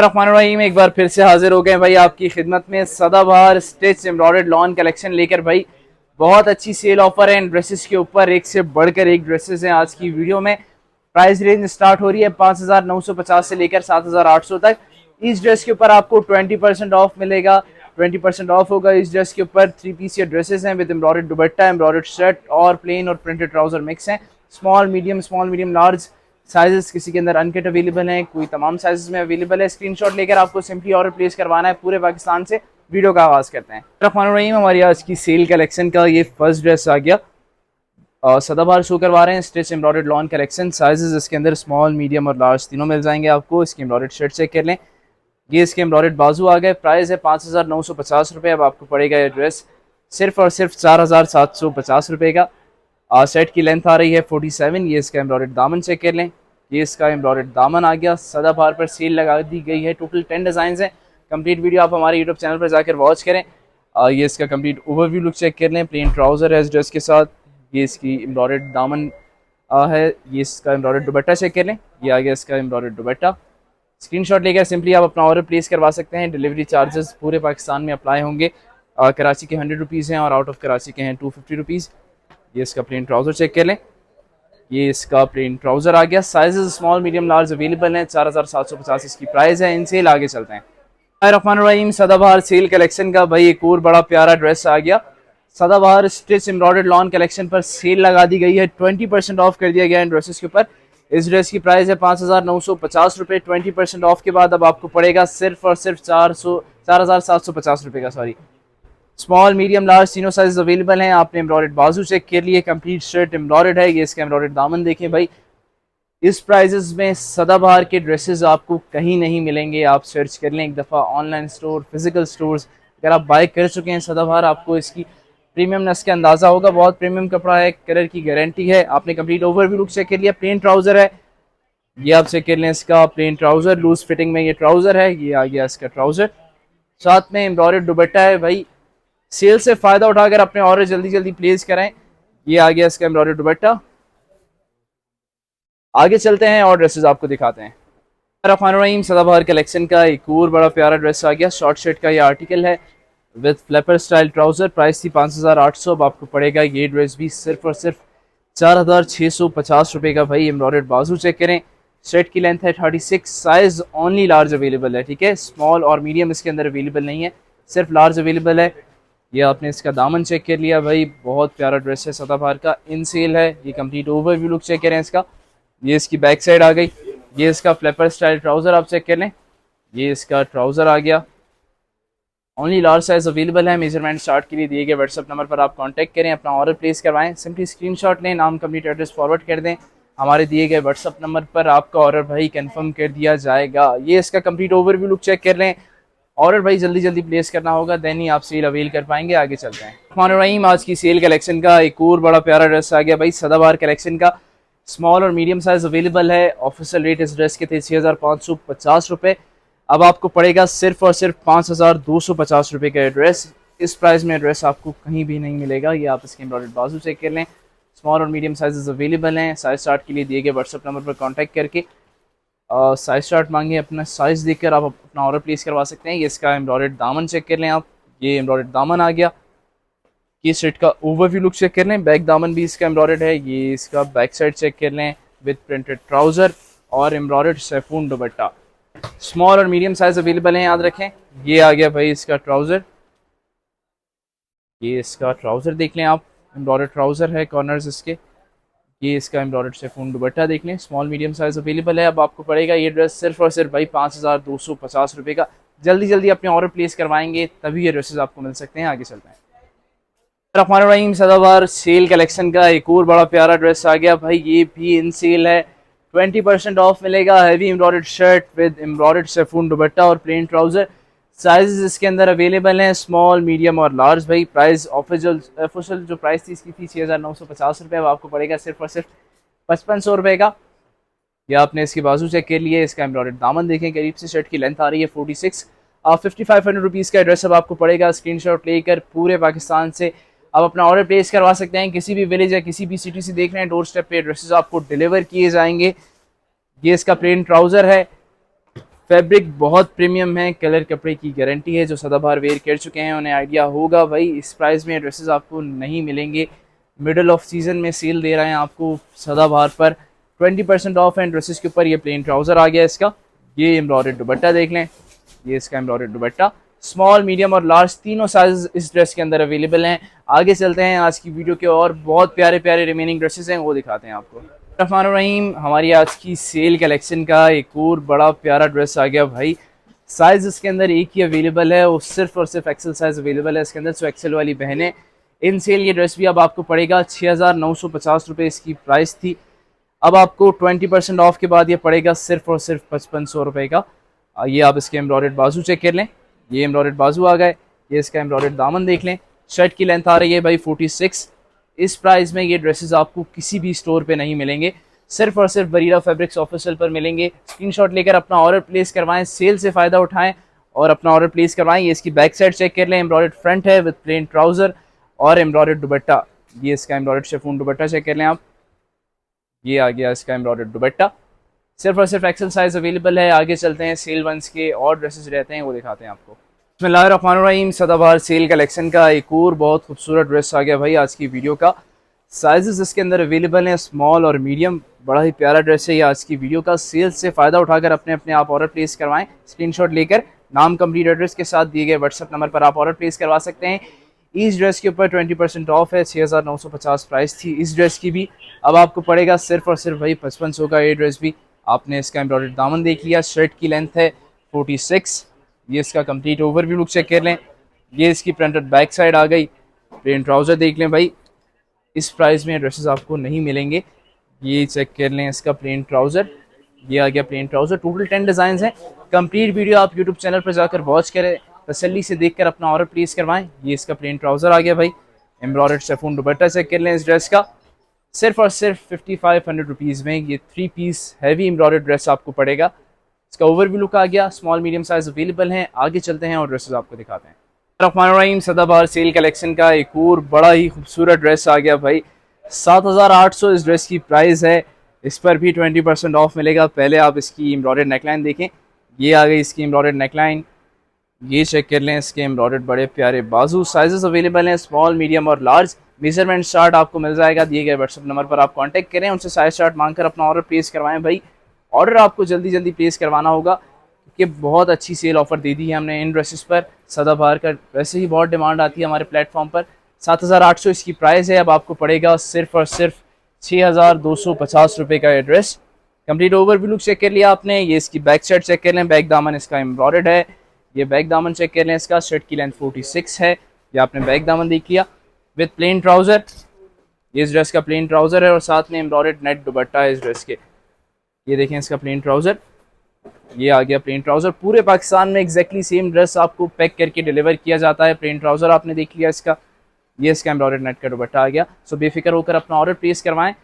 रहीम एक बार फिर से हाजिर हो गए भाई आपकी खिदमत में सदाबहार स्टिच एम्ब्रॉयडर्ड लॉन कलेक्शन लेकर। भाई बहुत अच्छी सेल ऑफर है इन ड्रेसेस के ऊपर, एक से बढ़कर एक ड्रेसेस हैं आज की वीडियो में। प्राइस रेंज स्टार्ट हो रही है 5,950 से लेकर 7,800 तक। इस ड्रेस के ऊपर आपको 20% ऑफ मिलेगा। 20% ऑफ होगा इस ड्रेस के ऊपर। 3 पीस ये ड्रेसेस हैं with embroidered dupatta, embroidered shirt और प्लेन और प्रिंटेड ट्राउजर मिक्स हैं। स्मॉल मीडियम लार्ज साइजेस किसी के अंदर अनकट अवेलेबल हैं, कोई तमाम साइजेस में अवेलेबल है। स्क्रीनशॉट लेकर आपको सिंपली ऑर्डर प्लेस करवाना है पूरे पाकिस्तान से। वीडियो का आगाज करते हैं। रहीम हमारी आज की सेल कलेक्शन का ये फर्स्ट ड्रेस आ गया। सदाबहार शो करवा रहे हैं stitch embroidered lawn collection. Sizes इसके अंदर स्मॉल मीडियम और लार्ज तीनों मिल जाएंगे आपको। इसकी एम्ब्रॉयडर्ड शर्ट चेक कर लें, ये इसके एम्ब्रॉयडर्ड बाजू आ गए। प्राइस है 5,950 रुपये। अब आपको पड़ेगा ये ड्रेस सिर्फ और सिर्फ 4,750 रुपये का। सेट की लेंथ आ रही है 47। ये इसका एम्ब्रॉयडर्ड दामन चेक कर लें, ये इसका एम्ब्रॉयडर्ड दामन आ गया। सदाबहार पर सेल लगा दी गई है। टोटल 10 डिज़ाइन है। कंप्लीट वीडियो आप हमारे यूट्यूब चैनल पर जाकर वॉच करें। ये इसका कंप्लीट ओवरव्यू लुक चेक कर लें। प्लेन ट्राउज़र है इस ड्रेस के साथ। ये इसकी एम्ब्रॉयडर्ड दामन है। ये इसका एम्ब्रॉयडर्ड दुपट्टा चेक कर लें, ये आ गया इसका एम्ब्रॉयडर्ड दुपट्टा। स्क्रीनशॉट लेकर सिंपली आप अपना ऑर्डर प्लेस करवा सकते हैं। डिलीवरी चार्जेस पूरे पाकिस्तान में अप्लाई होंगे। कराची के 100 रुपीज़ हैं और आउट ऑफ कराची के हैं 250 रुपीज़। ये इसका प्लेन ट्राउज़र चेक कर लें, ये इसका प्लेन ट्राउज़र आ गया। Sizes small medium large available हैं। 4,750 इसकी प्राइस है। इन सेल आगे चलते हैं। रहीम सदाबहार सेल कलेक्शन का भाई एक और बड़ा प्यारा ड्रेस आ गया। सदाबहार स्टिच एम्ब्रॉयडर्ड लॉन कलेक्शन पर सेल लगा दी गई है। 20% ऑफ कर दिया गया इन ड्रेसेस के ऊपर। इस ड्रेस की प्राइस है 5,950 रुपये। 20% ऑफ के बाद अब आपको पड़ेगा सिर्फ और सिर्फ 4,750 रुपये का। सॉरी, स्मॉल मीडियम लार्ज तीनों साइज अवेलेबल हैं। आपने एम्ब्रॉयडर्ड बाजू चेक कर लिए, कंप्लीट शर्ट एम्ब्रॉयडर्ड है। ये इसका एम्ब्रॉयडर्ड दामन देखें भाई। इस प्राइजेस में सदाबहार के ड्रेसेस आपको कहीं नहीं मिलेंगे। आप सर्च कर लें एक दफ़ा ऑनलाइन स्टोर, फिजिकल स्टोर्स। अगर आप बाय कर चुके हैं सदाबहार, आपको इसकी प्रीमियमनेस का अंदाज़ा होगा। बहुत प्रीमियम कपड़ा है, कलर की गारंटी है। आपने कंप्लीट ओवरव्यू लुक चेक कर लिया। प्लेन ट्राउज़र है, ये आप चेक कर लें। इसका प्लेन ट्राउज़र लूज फिटिंग में ये ट्राउज़र है। ये आ गया इसका ट्राउज़र, साथ में एम्ब्रॉयडर्ड दुपट्टा है। भाई सेल से फ़ायदा उठाकर अपने ऑर्डर जल्दी जल्दी प्लेस करें। ये आ गया इसका एम्ब्रॉयडर्ड दुपट्टा। आगे चलते हैं और ड्रेसेस आपको दिखाते हैं। रहीम सदाबहार कलेक्शन का एक और बड़ा प्यारा ड्रेस आ गया। शॉर्ट शर्ट का ये आर्टिकल है with flapper style trouser. Price थी 5,800। अब आपको पड़ेगा ये ड्रेस भी सिर्फ और सिर्फ 4,650 रुपये का। भाई एम्ब्रॉयडर्ड बाजू चेक करें। शर्ट की लेंथ है 36। साइज़ ओनली लार्ज अवेलेबल है, ठीक है। स्मॉल और मीडियम इसके अंदर अवेलेबल नहीं है, सिर्फ लार्ज अवेलेबल है। ये आपने इसका दामन चेक कर लिया। भाई बहुत प्यारा ड्रेस है सदाबहार का, इन सेल है। ये कंप्लीट ओवरव्यू लुक चेक करें इसका। ये इसकी बैक साइड आ गई। ये इसका फ्लैपर स्टाइल ट्राउज़र आप चेक कर लें, ये इसका ट्राउज़र आ गया। ओनली लार्ज साइज अवेलेबल है। मेजरमेंट स्टार्ट के लिए दिए गए व्हाट्सअप नंबर पर आप कांटेक्ट करें, अपना ऑर्डर प्लेस करवाएं। सिंपली स्क्रीनशॉट लें, नाम कंप्लीट एड्रेस फॉरवर्ड कर दें। हमारे दिए गए व्हाट्सअप नंबर पर आपका ऑर्डर भाई कंफर्म कर दिया जाएगा। ये इसका कंप्लीट ओवरव्यू लुक चेक कर लें। ऑर्डर भाई जल्दी जल्दी प्लेस करना होगा, देन ही आप सेल अवेल कर पाएंगे। आगे चलते हैं। रहीम आज की सेल कलेक्शन का एक और बड़ा प्यारा ड्रेस आ गया भाई सदाबहार कलेक्शन का। स्मॉल और मीडियम साइज अवेलेबल है। ऑफिशियल रेट इस ड्रेस के थे 6,550 रुपये। अब आपको पड़ेगा सिर्फ और सिर्फ 5,250 रुपये का ड्रेस। इस प्राइस में ड्रेस आपको कहीं भी नहीं मिलेगा। ये आप इसके एम्ब्रॉयडर्ड बाजू चेक कर लें। स्मॉल और मीडियम साइजेस अवेलेबल हैं। साइज चार्ट के लिए दिए गए व्हाट्सअप नंबर पर कांटेक्ट करके साइज चार्ट मांगे, अपना साइज़ देखकर आप अपना ऑर्डर प्लेस करवा सकते हैं। ये इसका एम्ब्रॉयडर्ड दामन चेक कर लें आप, ये एम्ब्रॉयडर्ड दामन आ गया। ये शर्ट का ओवरव्यू लुक चेक कर लें। बैक दामन भी इसका एम्ब्रॉयडर्ड है। ये इसका बैक साइड चेक कर लें विद प्रिंटेड ट्राउज़र और एम्ब्रॉयडर्ड सैफून दुपट्टा। स्मॉल और मीडियम साइज अवेलेबल हैं, याद रखें। ये आ गया भाई इसका ट्राउज़र, ये इसका ट्राउज़र देख लें आप, एम्ब्रॉयडर्ड ट्राउज़र है कॉर्नर्स इसके। ये इसका एम्ब्रॉयडर्ड सैफून दुपट्टा देख लें। स्मॉल मीडियम साइज अवेलेबल है। अब आपको पड़ेगा ये ड्रेस सिर्फ और सिर्फ भाई 5,250 रुपये का। जल्दी जल्दी अपने ऑर्डर प्लेस करवाएंगे तभी ये ड्रेसेस आपको मिल सकते हैं। आगे चलते हैं। रहीम सदाबहार सेल कलेक्शन का एक और बड़ा प्यारा ड्रेस आ गया भाई। ये भी इन सेल है। 20% ऑफ मिलेगा। Heavy embroidered shirt with embroidered chiffon दुपट्टा और प्लेन ट्राउज़र। साइजेस इसके अंदर अवेलेबल हैं, स्मॉल मीडियम और लार्ज। भाई प्राइस ऑफिशियल जो प्राइस थी इसकी थी 6,950 रुपये। अब आपको पड़ेगा सिर्फ और सिर्फ 5,500 रुपये का। या आपने इसके बाजू चेक कर लिए। इसका एम्ब्रॉयडर्ड दामन देखें करीब से। शर्ट की लेंथ आ रही है 46। 5,500 रुपीज़ का एड्रेस अब आपको पड़ेगा। स्क्रीनशॉट लेकर पूरे पाकिस्तान से आप अपना ऑर्डर प्लेस करवा सकते हैं। किसी भी विलेज या किसी भी सिटी से देख रहे हैं, डोर स्टेप पे ड्रेसेस आपको डिलीवर किए जाएंगे। ये इसका प्लेन ट्राउज़र है। फैब्रिक बहुत प्रीमियम है, कलर कपड़े की गारंटी है। जो सदाबहार वेयर कर चुके हैं उन्हें आइडिया होगा भाई, इस प्राइस में ड्रेसेस आपको नहीं मिलेंगे। मिडल ऑफ सीजन में सेल दे रहे हैं आपको सदाबहार पर, 20% ऑफ है ड्रेसेस के ऊपर। ये प्लेन ट्राउज़र आ गया इसका, ये एम्ब्रॉयडर्ड दुपट्टा देख लें, ये इसका एम्ब्रॉयडर्ड दुपट्टा। स्मॉल, मीडियम और लार्ज तीनों साइज इस ड्रेस के अंदर अवेलेबल हैं। आगे चलते हैं आज की वीडियो के और बहुत प्यारे प्यारे रिमेनिंग ड्रेसेस हैं वो दिखाते हैं आपको। रहमान रहीम, हमारी आज की सेल कलेक्शन का एक और बड़ा प्यारा ड्रेस आ गया भाई। साइज इसके अंदर एक ही अवेलेबल है, वो सिर्फ और सिर्फ एक्सेल साइज अवेलेबल है इसके अंदर। सो एक्सेल वाली बहनें, इन सेल ये ड्रेस भी अब आपको पड़ेगा 6,950 रुपये इसकी प्राइस थी। अब आपको 20% ऑफ के बाद ये पड़ेगा सिर्फ और सिर्फ 5500 रुपये का। ये आप इसके एम्ब्रॉयडर्ड बाजू चेक कर लें, ये एम्ब्रॉयडर्ड बाजू आ गए। ये इसका एम्ब्रॉयडर्ड दामन देख लें। शर्ट की लेंथ आ रही है भाई 46। इस प्राइस में ये ड्रेसेस आपको किसी भी स्टोर पे नहीं मिलेंगे, सिर्फ और सिर्फ बरीरा फैब्रिक्स ऑफिशियल पर मिलेंगे। स्क्रीनशॉट लेकर अपना ऑर्डर प्लेस करवाएं, सेल से फ़ायदा उठाएं और अपना ऑर्डर प्लेस करवाएं। ये इसकी बैक साइड चेक कर लें, एम्ब्रॉयडर्ड फ्रंट है विद प्लेन ट्राउज़र और एम्ब्रॉयडर्ड दुपट्टा। ये इसका एम्ब्रॉयडर्ड शिफॉन दुपट्टा चेक कर लें आप, ये आ गया इसका एम्ब्रॉयडर्ड दुपट्टा। सिर्फ और सिर्फ एक्सेल साइज अवेलेबल है। आगे चलते हैं, सेल वंस के और ड्रेसेस रहते हैं वो दिखाते हैं आपको। बिस्मिल्लाहिर्रहमानिर्रहीम, सदाबहार सेल कलेक्शन का एक और बहुत खूबसूरत ड्रेस आ गया भाई आज की वीडियो का। साइजेस इसके अंदर अवेलेबल हैं, स्मॉल और मीडियम। बड़ा ही प्यारा ड्रेस है ये आज की वीडियो का। सेल से फ़ायदा उठाकर अपने अपने आप ऑर्डर प्लेस करवाएं। स्क्रीनशॉट लेकर नाम, कंप्लीट एड्रेस के साथ दिए गए व्हाट्सएप नंबर पर आप ऑर्डर प्लेस करवा सकते हैं। इस ड्रेस के ऊपर 20% ऑफ है, 6,950 प्राइस थी इस ड्रेस की भी। अब आपको पड़ेगा सिर्फ और सिर्फ भाई 5500 का ये ड्रेस भी। आपने इसका एम्ब्रॉयडर्ड दामन देख लिया, शर्ट की लेंथ है 46। ये इसका कंप्लीट ओवरव्यू लुक चेक कर लें। ये इसकी प्रिंटेड बैक साइड आ गई। प्लेन ट्राउज़र देख लें भाई, इस प्राइस में ड्रेसेस आपको नहीं मिलेंगे। ये चेक कर लें इसका प्लेन ट्राउज़र, ये आ गया प्लेन ट्राउज़र। टोटल 10 डिज़ाइन हैं। कंप्लीट वीडियो आप यूट्यूब चैनल पर जाकर वॉच करें, तसल्ली से देखकर अपना ऑर्डर प्लेस करवाएं। ये इसका प्लेन ट्राउज़र आ गया भाई। एम्ब्रॉयडर्ड शिफॉन दुपट्टा चेक कर लें इस ड्रेस का। सिर्फ और सिर्फ 5500 रुपीज़ में ये 3 पीस हैवी एम्ब्रॉयडर्ड ड्रेस आपको पड़ेगा। इसका ओवरव्यू लुक आ गया। स्मॉल मीडियम साइज अवेलेबल हैं। आगे चलते हैं और ड्रेसेस आपको दिखाते हैं। रहमान रहीम, सदाबहार सेल कलेक्शन का एक और बड़ा ही खूबसूरत ड्रेस आ गया भाई। 7,800 इस ड्रेस की प्राइस है। इस पर भी 20% ऑफ मिलेगा। पहले आप इसकी एम्ब्रॉयडर्ड नेकलाइन देखें, ये आ गई इसकी एम्ब्रॉयडर्ड नेकलाइन। ये चेक कर लें इसके एम्ब्रॉयडर्ड बड़े प्यारे बाजू। साइजेस अवेलेबल हैं, स्मॉल, मीडियम और लार्ज। मेजरमेंट चार्ट आपको मिल जाएगा दिए गए व्हाट्सएप नंबर पर। आप कांटेक्ट करें, उनसे साइज चार्ट मांगकर अपना ऑर्डर प्लेस करवाएं भाई। ऑर्डर आपको जल्दी जल्दी प्लेस करवाना होगा क्योंकि बहुत अच्छी सेल ऑफर दे दी है हमने इन ड्रेसेस पर। सदाबहार का वैसे ही बहुत डिमांड आती है हमारे प्लेटफॉर्म पर। 7,800 इसकी प्राइस है। अब आपको पड़ेगा सिर्फ और सिर्फ 6,250 रुपये का address. Complete overview look check कर लिया आपने। ये इसकी बैक साइड चेक कर लें, बैक दामन इसका एम्ब्रॉयडर्ड है। ये बैक दामन चेक कर लें इसका। शर्ट की लेंथ 46 है। ये आपने बैक दामन देख लिया विद प्लेन ट्राउज़र। ये इस ड्रेस का प्लेन ट्राउज़र है और साथ में एम्ब्रॉयडर्ड नेट दुपट्टा है इस ड्रेस के। ये देखें इसका प्लेन ट्राउज़र, ये आ गया प्लेन ट्राउज़र। पूरे पाकिस्तान में एग्जैक्टली सेम ड्रेस आपको पैक करके डिलीवर किया जाता है। प्लेन ट्राउज़र आपने देख लिया इसका। ये इसका एम्ब्रॉयडर्ड नेट का दुपट्टा आ गया। सो बेफिक्र होकर अपना ऑर्डर प्लेस करवाएं।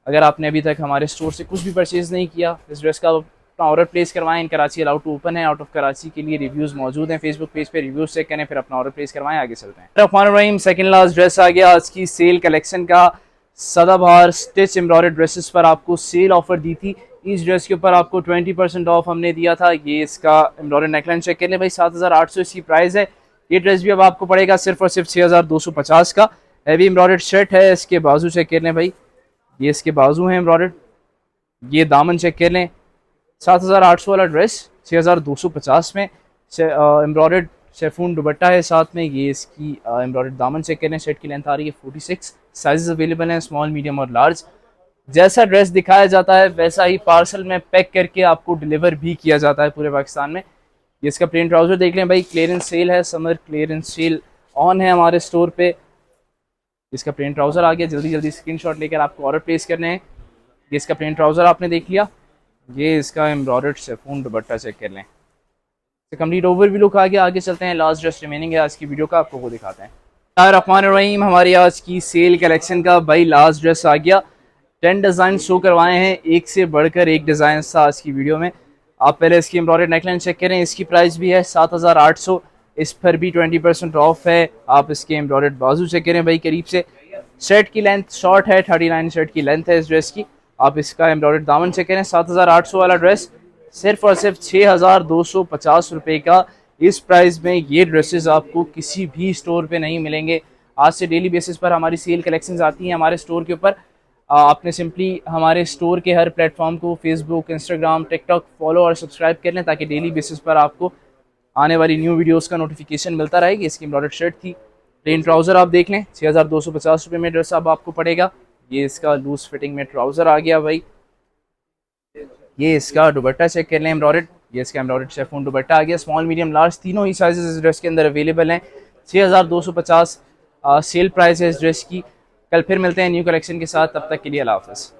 अगर आपने अभी तक हमारे स्टोर से कुछ भी परचेज़ नहीं किया इस ड्रेस का, अपना ऑर्डर प्लेस करवाएं। इन कराची अलाउड टू ओपन है। आउट ऑफ कराची के लिए रिव्यूज़ मौजूद हैं। फेसबुक पेज पे रिव्यूज़ चेक करें, फिर अपना ऑर्डर प्लेस करवाएं। आगे चलते हैं। रहमान रहीम, सेकंड लास्ट ड्रेस आ गया आज की सेल कलेक्शन का। सदाबहार स्टिच एम्ब्रॉयडर्ड ड्रेसेस पर आपको सेल ऑफर दी थी। इस ड्रेस के ऊपर आपको 20% ऑफ हमने दिया था। ये इसका एम्ब्रॉयडर्ड नेकलाइन चेक कर लें भाई, 7,800 इसकी प्राइस है। ये ड्रेस भी अब आपको पड़ेगा सिर्फ और सिर्फ 6,250 का। हैवी एम्ब्रॉयडर्ड शर्ट है। इसके बाजू चेक कर लें भाई, ये इसके बाजू हैं एम्ब्रॉयडर्ड। ये दामन चेक कर लें। 7,800 वाला ड्रेस 6,250 में। एम्ब्रॉयडर्ड शिफॉन दुपट्टा है साथ में। ये इसकी एम्ब्रॉयडर्ड दामन चेक कर लें। शर्ट की लेंथ आ रही है 46। साइजेस अवेलेबल हैं, स्मॉल, मीडियम और लार्ज। जैसा ड्रेस दिखाया जाता है वैसा ही पार्सल में पैक करके आपको डिलीवर भी किया जाता है पूरे पाकिस्तान में। ये इसका प्लेन ट्राउज़र देख लें भाई। क्लियरेंस सेल है, समर क्लियरेंस सेल ऑन है हमारे स्टोर पे। इसका प्लेन ट्राउज़र आ गया। जल्दी जल्दी स्क्रीनशॉट लेकर आपको ऑर्डर प्लेस करने हैं। ये इसका प्लेन ट्राउज़र आपने देख लिया। ये इसका एम्ब्रॉयडर्ड शिफॉन दुपट्टा चेक कर लें। कंप्लीट ओवरव्यू लुक आ गया। आगे चलते हैं, लास्ट ड्रेस रिमेनिंग है आज की वीडियो का, आपको वो दिखाते हैं। रहमान रहीम, हमारी आज की सेल कलेक्शन का भाई लास्ट ड्रेस आ गया। 10 डिज़ाइन शो करवाए हैं, एक से बढ़कर एक डिज़ाइन था आज की वीडियो में। आप पहले इसकी एम्ब्रॉयडर्ड नेकलाइन चेक करें। इसकी प्राइस भी है 7,800। इस पर भी 20% ऑफ है। आप इसके एम्ब्रॉयडर्ड बाजू चेक करें भाई करीब से। शर्ट की लेंथ शॉर्ट है, 39 शर्ट की लेंथ है इस ड्रेस की। आप इसका एम्ब्रॉयडर्ड दामन चेक करें। 7,800 वाला ड्रेस सिर्फ और सिर्फ 6,250 रुपये का। इस प्राइस में ये ड्रेसेस आपको किसी भी स्टोर पे नहीं मिलेंगे। आज से डेली बेसिस पर हमारी सेल कलेक्शंस आती हैं हमारे स्टोर के ऊपर। आपने सिंपली हमारे स्टोर के हर प्लेटफॉर्म को फेसबुक, इंस्टाग्राम, टिकटॉक फॉलो और सब्सक्राइब कर लें ताकि डेली बेसिस पर आपको आने वाली न्यू वीडियोस का नोटिफिकेशन मिलता रहेगी। इसकी एम्ब्रॉयडर्ड शर्ट थी। प्लेन ट्राउज़र आप देख लें, 6,250 रुपये में ड्रेस अब आपको पड़ेगा। ये इसका लूज फिटिंग में ट्राउज़र आ गया भाई। ये इसका दुपट्टा चेक कर लें एम्ब्रॉयडर्ड। ये इसका एम्ब्रॉयडर्ड शेफून दुपट्टा आ गया। स्मॉल, मीडियम, लार्ज तीनों ही साइजेस इस ड्रेस के अंदर अवेलेबल हैं। 6,250 सेल प्राइस है इस ड्रेस की। कल फिर मिलते हैं न्यू कलेक्शन के साथ, तब तक के लिए अल्लाह हाफ़िज़।